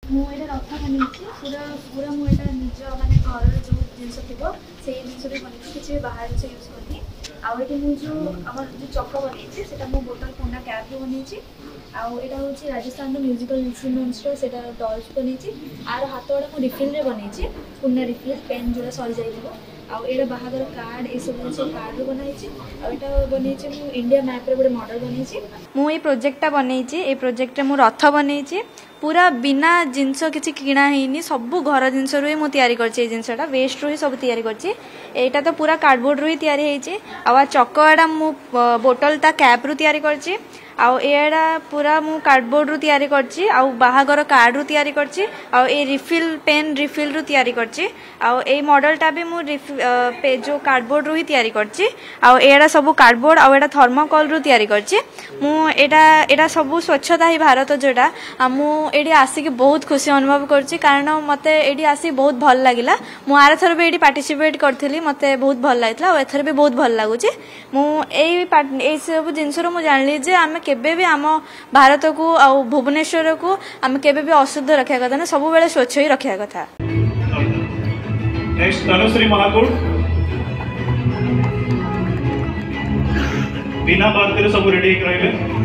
मुझे रथ बनी पूरा पूरा मुझे निज मानने घर जो जिनस थी से जिन भी बनी किसी बाहर जिन यूज करनी आगे मुझे आम जो चक बनी से बोतल कुंडा कैप बनी आईटा हूँ राजस्थान म्यूजिकल इन्स्ट्रुमेंट्स डल्स बनी आर हाथ गुड़ा मुझे रिफिल बनी पुना रिफिल पेन जोड़ा सरी जाइए आईटा बाहागर कार्ड ये सब जिन कार्ड बनाई आईटा बनी इंडिया मैप गोटे मॉडल बनी मुझे प्रोजेक्टा बनी ये प्रोजेक्ट मु रथ बनी पूरा बिना जिनस किसी किणा है सब घर जिनस रू ही तैयारी करछी जिनसटा वेस्ट रू ही सब तैयारी करछी एटा तो पूरा कार्डबोर्ड रू ही तैयारी होईची आ चकड़ा मु बोतल ता कैप रू तैयारी करछी आउ एड़ा पूरा मु कार्डबोर्ड रू तैयारी करछी आउ बाहागर कार्ड रू तैयारी करछी आउ ए रिफिल पेन रिफिल रू तैयारी करछी आउ ए मॉडलटा भी मु जो कार्डबोर्ड रू ही तैयारी करछी आउ एड़ा सब कार्डबोर्ड आउ एड़ा थर्मोकॉल रू तैयारी करछी मु एड़ा सब स्वच्छता ही भारत जोड़ा मु एडी आसिक बहुत खुशी अनुभव करछि कारण मते एडी आसिक बहुत भल लागिला मु आर थर भी एडी पार्टिसिपेट करथिली मते बहुत भल लागितला और एथर भी बहुत भल लागुछि मु एई सब जिंस रो मु जानली जे आमे केबे भी आम भारत को आ भुवनेश्वर को आम केबे भी अशुद्ध रखा कथा ना सब बेले स्वच्छ ही रखा कथा। नेक्स्ट तनुश्री महाकुड़ बिना बात करे सब रेडी रहिबे।